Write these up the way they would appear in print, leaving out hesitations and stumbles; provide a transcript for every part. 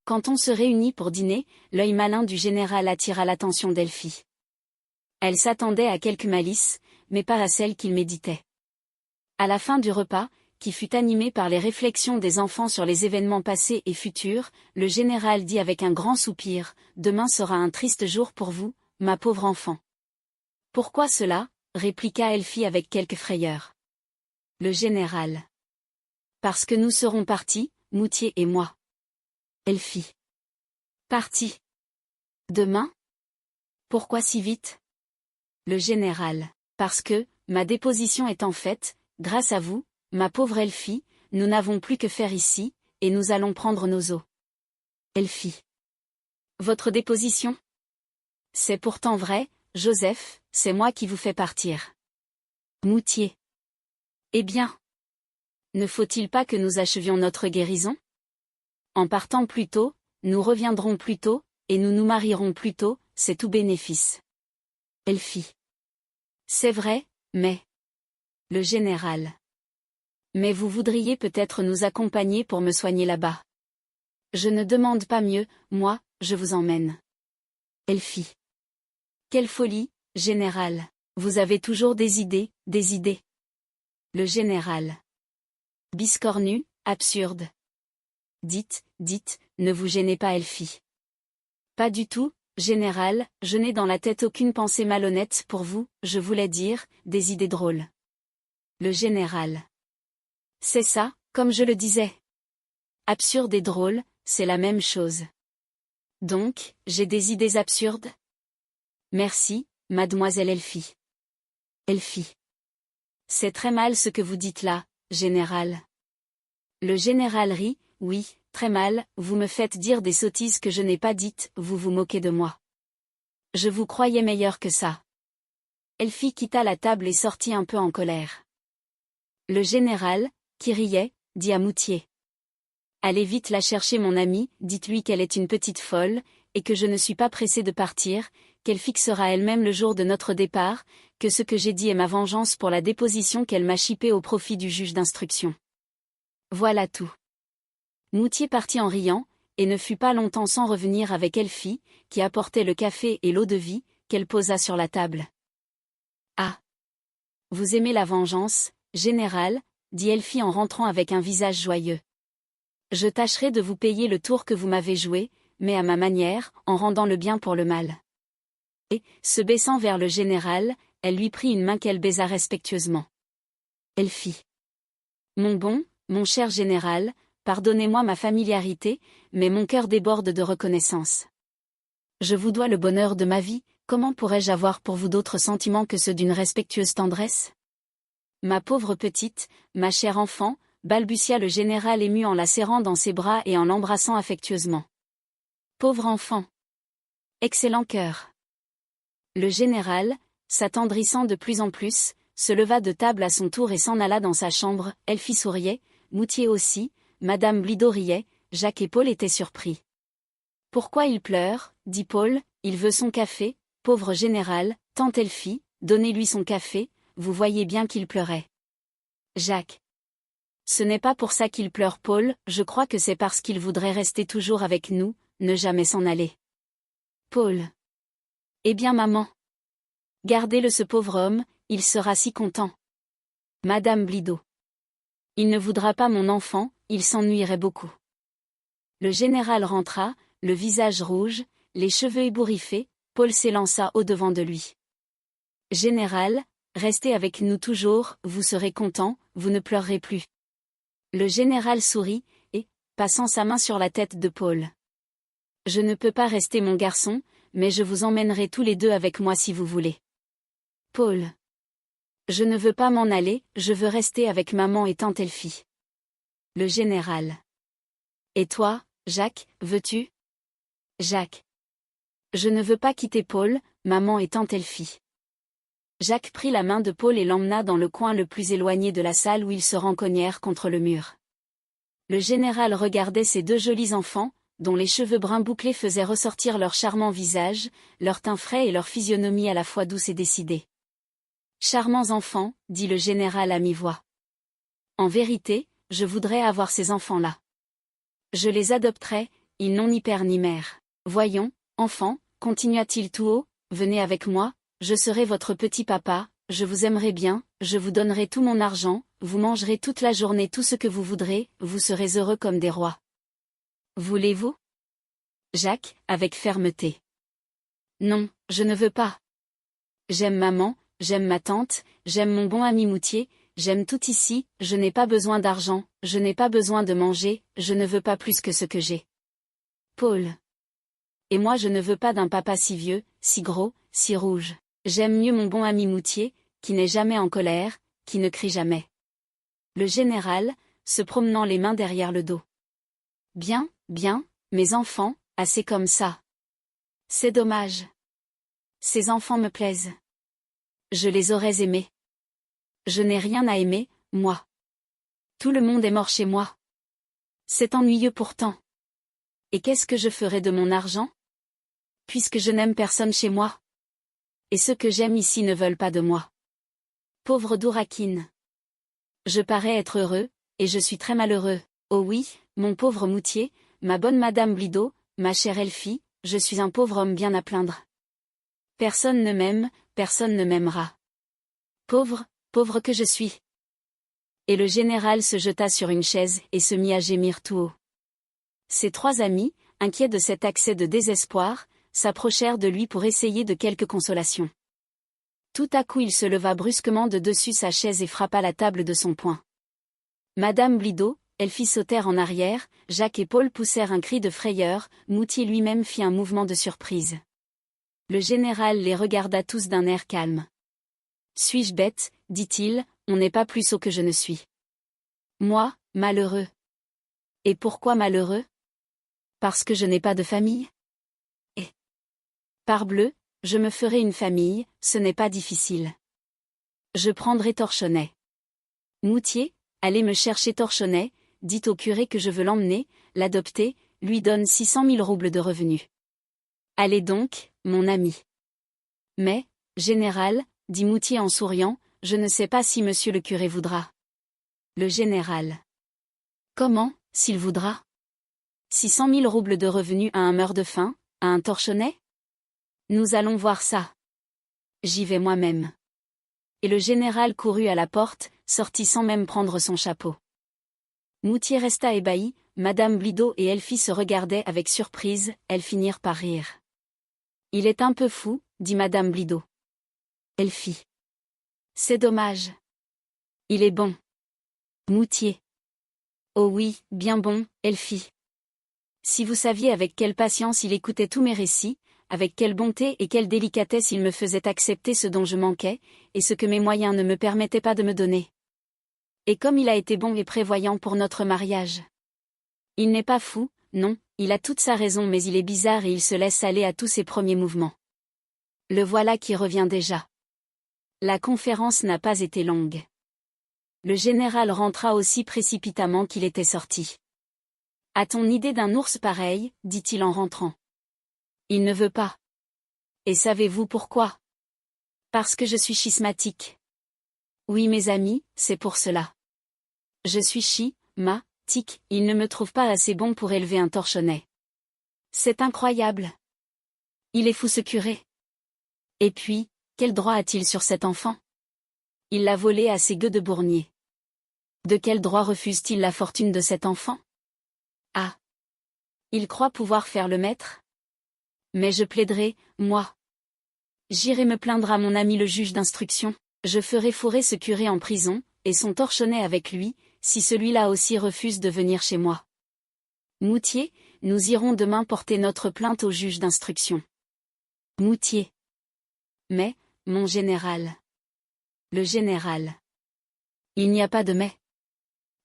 Quand on se réunit pour dîner, l'œil malin du général attira l'attention d'Elfie. Elle s'attendait à quelque malice, mais pas à celle qu'il méditait. À la fin du repas, qui fut animé par les réflexions des enfants sur les événements passés et futurs, le général dit avec un grand soupir, « Demain sera un triste jour pour vous, ma pauvre enfant. » « Pourquoi cela ?» répliqua Elfie avec quelque frayeur. Le général. « Parce que nous serons partis, Moutier et moi. » Elfie. « Partis. Demain ? Pourquoi si vite ? » Le général. « Parce que, ma déposition étant faite, grâce à vous, ma pauvre Elfie, nous n'avons plus que faire ici, et nous allons prendre nos eaux. » Elfie. « Votre déposition ? C'est pourtant vrai, Joseph, c'est moi qui vous fais partir. » Moutier. « Eh bien. Ne faut-il pas que nous achevions notre guérison ? En partant plus tôt, nous reviendrons plus tôt, et nous nous marierons plus tôt, c'est tout bénéfice. » Elfie. « C'est vrai, mais... » Le général. « Mais vous voudriez peut-être nous accompagner pour me soigner là-bas. Je ne demande pas mieux, moi, je vous emmène. » Elfie. « Quelle folie, général, vous avez toujours des idées, des idées. » Le général. « Biscornu, absurde. » Dites, ne vous gênez pas Elfie. « Pas du tout, général, je n'ai dans la tête aucune pensée malhonnête pour vous, je voulais dire, des idées drôles. » Le général. « C'est ça, comme je le disais. Absurde et drôle, c'est la même chose. Donc, j'ai des idées absurdes ? Merci, mademoiselle Elfie. » Elfie. « C'est très mal ce que vous dites là, général. » Le général rit, « Oui, très mal, vous me faites dire des sottises que je n'ai pas dites, vous vous moquez de moi. Je vous croyais meilleur que ça. » Elfie quitta la table et sortit un peu en colère. Le général, qui riait, dit à Moutier. « Allez vite la chercher mon amie, dites-lui qu'elle est une petite folle, et que je ne suis pas pressé de partir, qu'elle fixera elle-même le jour de notre départ, que ce que j'ai dit est ma vengeance pour la déposition qu'elle m'a chipée au profit du juge d'instruction. » Voilà tout. Moutier partit en riant, et ne fut pas longtemps sans revenir avec Elfie, qui apportait le café et l'eau-de-vie, qu'elle posa sur la table. « Ah ! Vous aimez la vengeance, général, » dit Elfie en rentrant avec un visage joyeux. « Je tâcherai de vous payer le tour que vous m'avez joué, mais à ma manière, en rendant le bien pour le mal. » Et, se baissant vers le général, elle lui prit une main qu'elle baisa respectueusement. Elfie. « Mon cher général, pardonnez-moi ma familiarité, mais mon cœur déborde de reconnaissance. Je vous dois le bonheur de ma vie, comment pourrais-je avoir pour vous d'autres sentiments que ceux d'une respectueuse tendresse ? Ma pauvre petite, ma chère enfant, balbutia le général ému en la serrant dans ses bras et en l'embrassant affectueusement. Pauvre enfant. Excellent cœur. » Le général, s'attendrissant de plus en plus, se leva de table à son tour et s'en alla dans sa chambre. Elfie souriait, Moutier aussi, Madame Blido riait, Jacques et Paul étaient surpris. « Pourquoi il pleure ?» dit Paul, « il veut son café, pauvre général, tante Elfie, donnez-lui son café, vous voyez bien qu'il pleurait. » Jacques. « Ce n'est pas pour ça qu'il pleure Paul, je crois que c'est parce qu'il voudrait rester toujours avec nous, ne jamais s'en aller. » Paul. « Eh bien maman. Gardez-le ce pauvre homme, il sera si content. » Madame Blido. « Il ne voudra pas mon enfant, il s'ennuierait beaucoup. » Le général rentra, le visage rouge, les cheveux ébouriffés, Paul s'élança au-devant de lui. « Général, restez avec nous toujours, vous serez content, vous ne pleurerez plus. » Le général sourit, et, passant sa main sur la tête de Paul. « Je ne peux pas rester mon garçon, mais je vous emmènerai tous les deux avec moi si vous voulez. » Paul. « Je ne veux pas m'en aller, je veux rester avec maman et tante Elfie. » Le général. « Et toi, Jacques, veux-tu ? » Jacques. « Je ne veux pas quitter Paul, maman et tante Elfie. » Jacques prit la main de Paul et l'emmena dans le coin le plus éloigné de la salle où ils se rencognèrent contre le mur. Le général regardait ces deux jolis enfants, dont les cheveux bruns bouclés faisaient ressortir leur charmant visage, leur teint frais et leur physionomie à la fois douce et décidée. « Charmants enfants, » dit le général à mi-voix. « En vérité, je voudrais avoir ces enfants-là. Je les adopterais, ils n'ont ni père ni mère. Voyons, enfant, continua-t-il tout haut, venez avec moi, je serai votre petit papa, je vous aimerai bien, je vous donnerai tout mon argent, vous mangerez toute la journée tout ce que vous voudrez, vous serez heureux comme des rois. Voulez-vous? Jacques, avec fermeté. Non, je ne veux pas. J'aime maman, j'aime ma tante, j'aime mon bon ami Moutier, j'aime tout ici, je n'ai pas besoin d'argent, je n'ai pas besoin de manger, je ne veux pas plus que ce que j'ai. Paul. Et moi je ne veux pas d'un papa si vieux, si gros, si rouge. J'aime mieux mon bon ami Moutier, qui n'est jamais en colère, qui ne crie jamais. Le général, se promenant les mains derrière le dos. Bien, bien, mes enfants, assez comme ça. C'est dommage. Ces enfants me plaisent. Je les aurais aimés. Je n'ai rien à aimer, moi. Tout le monde est mort chez moi. C'est ennuyeux pourtant. Et qu'est-ce que je ferai de mon argent? Puisque je n'aime personne chez moi. Et ceux que j'aime ici ne veulent pas de moi. Pauvre Dourakine. Je parais être heureux, et je suis très malheureux. Oh oui, mon pauvre Moutier, ma bonne Madame Blido, ma chère Elfie, je suis un pauvre homme bien à plaindre. Personne ne m'aime, personne ne m'aimera. Pauvre, pauvre que je suis. Et le général se jeta sur une chaise et se mit à gémir tout haut. Ses trois amis, inquiets de cet accès de désespoir, s'approchèrent de lui pour essayer de quelque consolation. Tout à coup il se leva brusquement de dessus sa chaise et frappa la table de son poing. Madame Blido, Elfie sautèrent en arrière, Jacques et Paul poussèrent un cri de frayeur, Moutier lui-même fit un mouvement de surprise. Le général les regarda tous d'un air calme. « Suis-je bête, dit-il, on n'est pas plus sot que je ne suis. Moi, malheureux. Et pourquoi malheureux? Parce que je n'ai pas de famille? Et parbleu, je me ferai une famille, ce n'est pas difficile. Je prendrai Torchonnet. Moutier, allez me chercher Torchonnet, dites au curé que je veux l'emmener, l'adopter, lui donne 600 000 roubles de revenus. Allez donc, mon ami. Mais, général, dit Moutier en souriant, je ne sais pas si monsieur le curé voudra. Le général. Comment, s'il voudra? 600 000 roubles de revenus à un meurt-de-faim, à un Torchonnet? Nous allons voir ça. J'y vais moi-même. Et le général courut à la porte, sortit sans même prendre son chapeau. Moutier resta ébahi, Madame Blido et Elfie se regardaient avec surprise, elles finirent par rire. Il est un peu fou, dit Madame Blido. Elfie. C'est dommage. Il est bon. Moutier. Oh oui, bien bon, Elfie. Si vous saviez avec quelle patience il écoutait tous mes récits, avec quelle bonté et quelle délicatesse il me faisait accepter ce dont je manquais, et ce que mes moyens ne me permettaient pas de me donner. Et comme il a été bon et prévoyant pour notre mariage. Il n'est pas fou, non, il a toute sa raison mais il est bizarre et il se laisse aller à tous ses premiers mouvements. Le voilà qui revient déjà. La conférence n'a pas été longue. Le général rentra aussi précipitamment qu'il était sorti. « A-t-on idée d'un ours pareil ?» dit-il en rentrant. « Il ne veut pas. » « Et savez-vous pourquoi ? » « Parce que je suis schismatique. » « Oui mes amis, c'est pour cela. Je suis tic, il ne me trouve pas assez bon pour élever un Torchonnet. C'est incroyable. Il est fou ce curé. Et puis, quel droit a-t-il sur cet enfant? Il l'a volé à ces gueux de Bournier. De quel droit refuse-t-il la fortune de cet enfant? Ah! Il croit pouvoir faire le maître? Mais je plaiderai, moi. J'irai me plaindre à mon ami le juge d'instruction, je ferai fourrer ce curé en prison, et son Torchonnet avec lui, si celui-là aussi refuse de venir chez moi. Moutier, nous irons demain porter notre plainte au juge d'instruction. Moutier. Mais, mon général. Le général. Il n'y a pas de mais.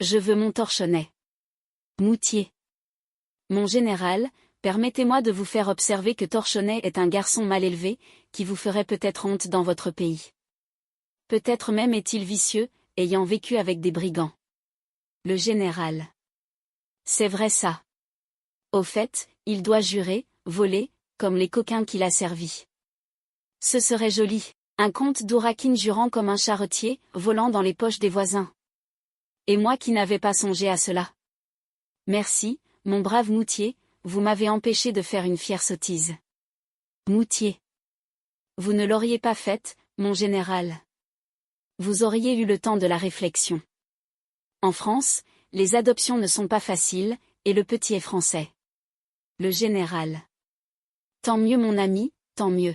Je veux mon Torchonnet. Moutier. Mon général, permettez-moi de vous faire observer que Torchonnet est un garçon mal élevé, qui vous ferait peut-être honte dans votre pays. Peut-être même est-il vicieux, ayant vécu avec des brigands. Le général. C'est vrai ça. Au fait, il doit jurer, voler, comme les coquins qu'il a servis. Ce serait joli, un comte d'Ourakine jurant comme un charretier, volant dans les poches des voisins. Et moi qui n'avais pas songé à cela. Merci, mon brave Moutier, vous m'avez empêché de faire une fière sottise. Moutier. Vous ne l'auriez pas faite, mon général. Vous auriez eu le temps de la réflexion. En France, les adoptions ne sont pas faciles, et le petit est français. Le général. Tant mieux mon ami, tant mieux.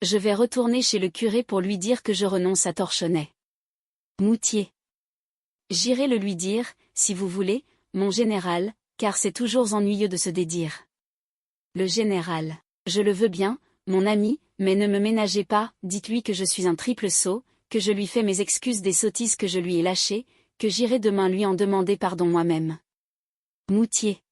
Je vais retourner chez le curé pour lui dire que je renonce à Torchonnet. Moutier. J'irai le lui dire, si vous voulez, mon général, car c'est toujours ennuyeux de se dédire. Le général. Je le veux bien, mon ami, mais ne me ménagez pas, dites-lui que je suis un triple sot, que je lui fais mes excuses des sottises que je lui ai lâchées, que j'irai demain lui en demander pardon moi-même. Moutier.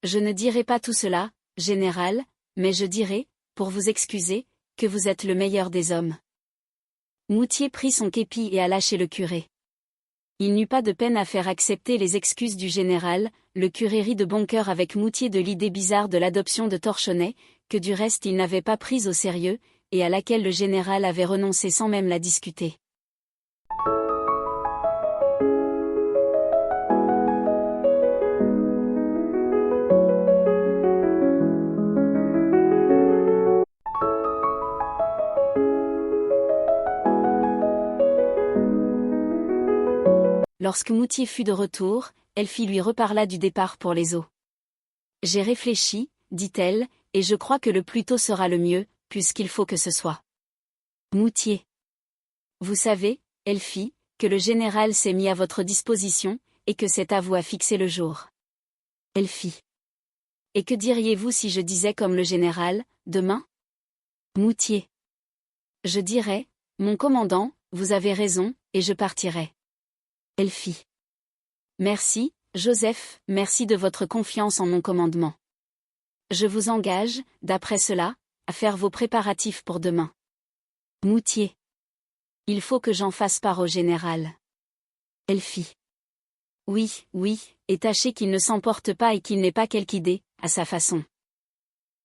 Je ne dirai pas tout cela, général, mais je dirai, pour vous excuser, que vous êtes le meilleur des hommes. Moutier prit son képi et alla chez le curé. Il n'eut pas de peine à faire accepter les excuses du général, le curé rit de bon cœur avec Moutier de l'idée bizarre de l'adoption de Torchonnet, que du reste il n'avait pas prise au sérieux, et à laquelle le général avait renoncé sans même la discuter. Lorsque Moutier fut de retour, Elfie lui reparla du départ pour les eaux. J'ai réfléchi, dit-elle, et je crois que le plus tôt sera le mieux, puisqu'il faut que ce soit. Moutier. Vous savez, Elfie, que le général s'est mis à votre disposition, et que c'est à vous à fixer le jour. Elfie. Et que diriez-vous si je disais comme le général, demain? Moutier. Je dirais, mon commandant, vous avez raison, et je partirai. Elfie. Merci, Joseph, merci de votre confiance en mon commandement. Je vous engage, d'après cela, à faire vos préparatifs pour demain. Moutier. Il faut que j'en fasse part au général. Elfie. Oui, oui, et tâchez qu'il ne s'emporte pas et qu'il n'ait pas quelque idée, à sa façon.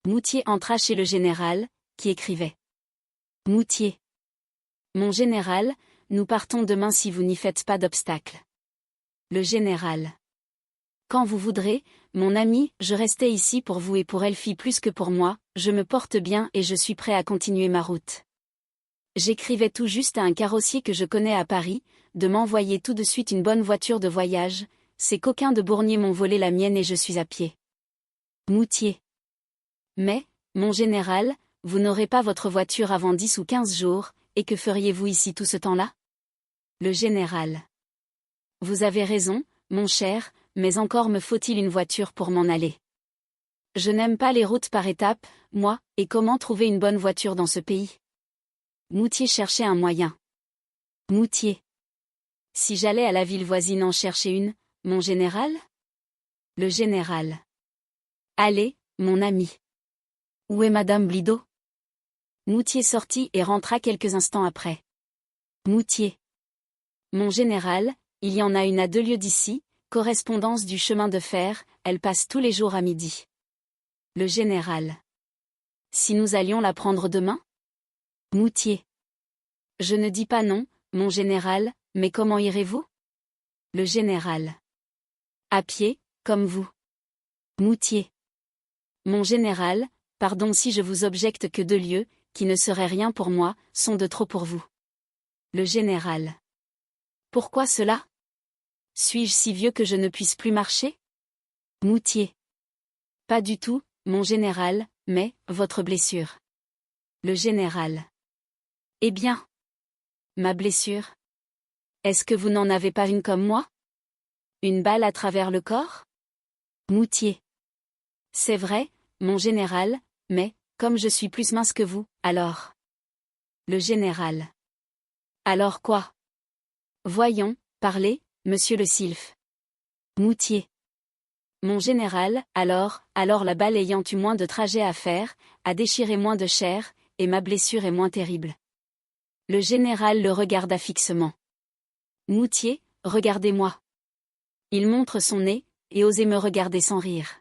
Moutier entra chez le général, qui écrivait. Moutier. Mon général, nous partons demain si vous n'y faites pas d'obstacle. Le général. Quand vous voudrez, mon ami, je restais ici pour vous et pour Elfie plus que pour moi, je me porte bien et je suis prêt à continuer ma route. J'écrivais tout juste à un carrossier que je connais à Paris, de m'envoyer tout de suite une bonne voiture de voyage, ces coquins de Bournier m'ont volé la mienne et je suis à pied. Moutier. Mais, mon général, vous n'aurez pas votre voiture avant 10 ou 15 jours, et que feriez-vous ici tout ce temps-là? Le général. Vous avez raison, mon cher, mais encore me faut-il une voiture pour m'en aller. Je n'aime pas les routes par étapes, moi, et comment trouver une bonne voiture dans ce pays? Moutier cherchait un moyen. Moutier. Si j'allais à la ville voisine en chercher une, mon général? Le général. Allez, mon ami. Où est Madame Blido? Moutier sortit et rentra quelques instants après. Moutier. Mon général, il y en a une à 2 lieues d'ici, correspondance du chemin de fer, elle passe tous les jours à midi. Le général. Si nous allions la prendre demain? Moutier. Je ne dis pas non, mon général, mais comment irez-vous? Le général. À pied, comme vous. Moutier. Mon général, pardon si je vous objecte que 2 lieues, qui ne seraient rien pour moi, sont de trop pour vous. Le général. Pourquoi cela? Suis-je si vieux que je ne puisse plus marcher? Moutier. Pas du tout, mon général, mais, votre blessure. Le général. Eh bien. Ma blessure? Est-ce que vous n'en avez pas une comme moi? Une balle à travers le corps? Moutier. C'est vrai, mon général, mais, comme je suis plus mince que vous, alors. Le général. Alors quoi? Voyons, parlez, monsieur le sylphe. Moutier. Mon général, alors la balle ayant eu moins de trajet à faire, a déchiré moins de chair, et ma blessure est moins terrible. Le général le regarda fixement. Moutier, regardez-moi. Il montre son nez, et osait me regarder sans rire.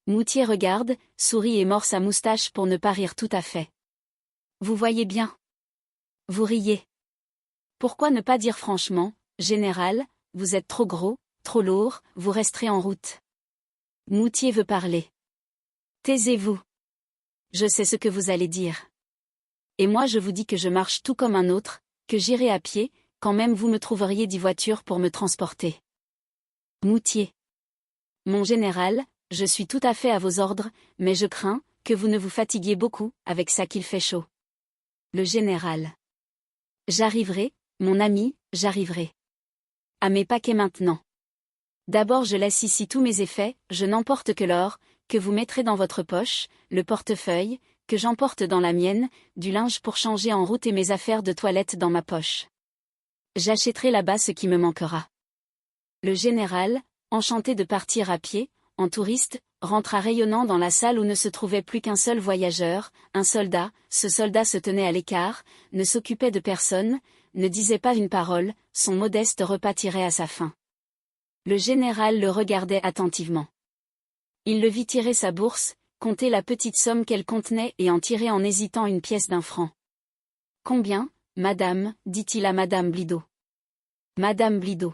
Moutier regarde, sourit et mord sa moustache pour ne pas rire tout à fait. Vous voyez bien. Vous riez. Pourquoi ne pas dire franchement, général, vous êtes trop gros, trop lourd, vous resterez en route. Moutier veut parler. Taisez-vous. Je sais ce que vous allez dire. Et moi je vous dis que je marche tout comme un autre, que j'irai à pied, quand même vous me trouveriez 10 voitures pour me transporter. Moutier. Mon général, je suis tout à fait à vos ordres, mais je crains que vous ne vous fatiguiez beaucoup, avec ça qu'il fait chaud. Le général. J'arriverai, mon ami, j'arriverai. À mes paquets maintenant. D'abord je laisse ici tous mes effets, je n'emporte que l'or, que vous mettrez dans votre poche, le portefeuille, que j'emporte dans la mienne, du linge pour changer en route et mes affaires de toilette dans ma poche. J'achèterai là-bas ce qui me manquera. Le général, enchanté de partir à pied, en touriste, rentra rayonnant dans la salle où ne se trouvait plus qu'un seul voyageur, un soldat. Ce soldat se tenait à l'écart, ne s'occupait de personne, ne disait pas une parole, son modeste repas tirait à sa fin. Le général le regardait attentivement. Il le vit tirer sa bourse, compter la petite somme qu'elle contenait et en tirer en hésitant une pièce d'1 franc. « Combien, madame » dit-il à madame Blido. Madame Blido.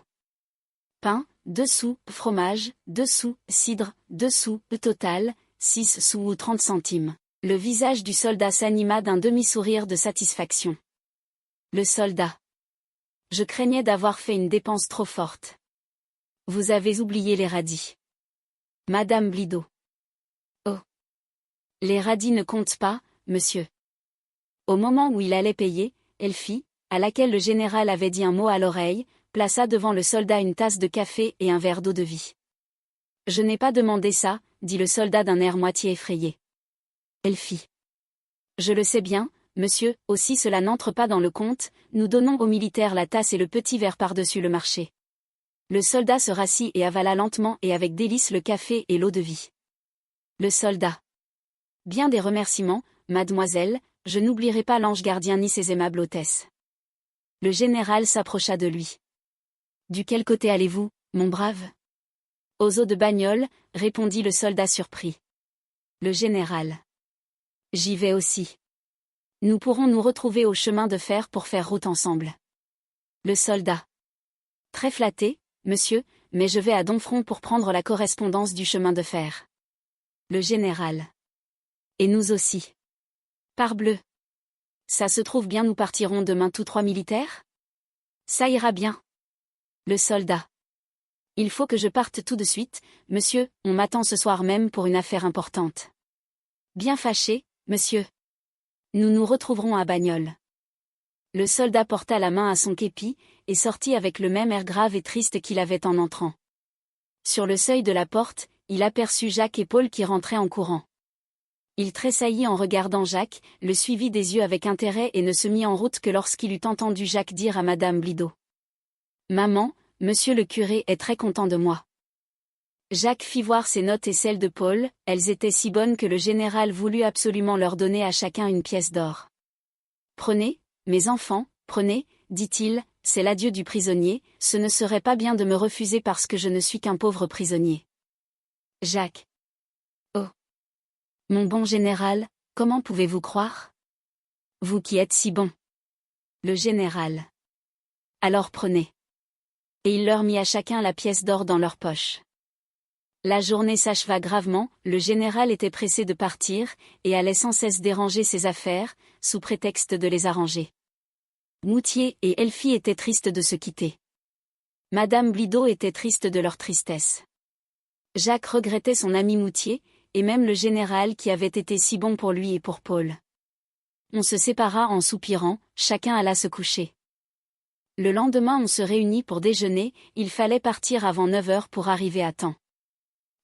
Pain, 2 sous, fromage, 2 sous, cidre, 2 sous, le total, 6 sous ou 30 centimes. Le visage du soldat s'anima d'un demi-sourire de satisfaction. Le soldat. Je craignais d'avoir fait une dépense trop forte. Vous avez oublié les radis. Madame Blido. Oh. Les radis ne comptent pas, monsieur. Au moment où il allait payer, Elfie, à laquelle le général avait dit un mot à l'oreille, plaça devant le soldat une tasse de café et un verre d'eau-de-vie. Je n'ai pas demandé ça, dit le soldat d'un air moitié effrayé. Elfie. Je le sais bien, monsieur, aussi cela n'entre pas dans le compte, nous donnons aux militaires la tasse et le petit verre par-dessus le marché. Le soldat se rassit et avala lentement et avec délice le café et l'eau-de-vie. Le soldat. Bien des remerciements, mademoiselle, je n'oublierai pas l'ange gardien ni ses aimables hôtesses. Le général s'approcha de lui. Du quel côté allez-vous, mon brave? Aux eaux de Bagnoles, répondit le soldat surpris. Le général. J'y vais aussi. Nous pourrons nous retrouver au chemin de fer pour faire route ensemble. Le soldat. Très flatté, monsieur, mais je vais à Domfront pour prendre la correspondance du chemin de fer. Le général. Et nous aussi. Parbleu. Ça se trouve bien, nous partirons demain tous 3 militaires? Ça ira bien. Le soldat. Il faut que je parte tout de suite, monsieur, on m'attend ce soir même pour une affaire importante. Bien fâché, monsieur. Nous nous retrouverons à Bagnoles. Le soldat porta la main à son képi, et sortit avec le même air grave et triste qu'il avait en entrant. Sur le seuil de la porte, il aperçut Jacques et Paul qui rentraient en courant. Il tressaillit en regardant Jacques, le suivit des yeux avec intérêt et ne se mit en route que lorsqu'il eut entendu Jacques dire à madame Blido. « Maman, monsieur le curé est très content de moi. » Jacques fit voir ses notes et celles de Paul, elles étaient si bonnes que le général voulut absolument leur donner à chacun une pièce d'or. « Prenez, mes enfants, prenez, dit-il, c'est l'adieu du prisonnier, ce ne serait pas bien de me refuser parce que je ne suis qu'un pauvre prisonnier. Jacques. Oh. Mon bon général, comment pouvez-vous croire? Vous qui êtes si bon. Le général. Alors prenez. Et il leur mit à chacun la pièce d'or dans leur poche. La journée s'acheva gravement, le général était pressé de partir, et allait sans cesse déranger ses affaires, sous prétexte de les arranger. Moutier et Elfie étaient tristes de se quitter. Madame Blido était triste de leur tristesse. Jacques regrettait son ami Moutier, et même le général qui avait été si bon pour lui et pour Paul. On se sépara en soupirant, chacun alla se coucher. Le lendemain on se réunit pour déjeuner, il fallait partir avant 9 heures pour arriver à temps.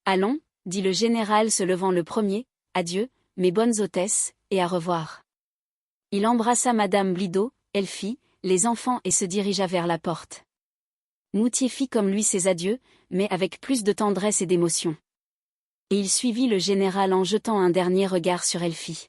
Allons, dit le général se levant le premier, adieu, mes bonnes hôtesses, et à revoir. Il embrassa madame Blido, Elfie, les enfants et se dirigea vers la porte. Moutier fit comme lui ses adieux, mais avec plus de tendresse et d'émotion. Et il suivit le général en jetant un dernier regard sur Elfie.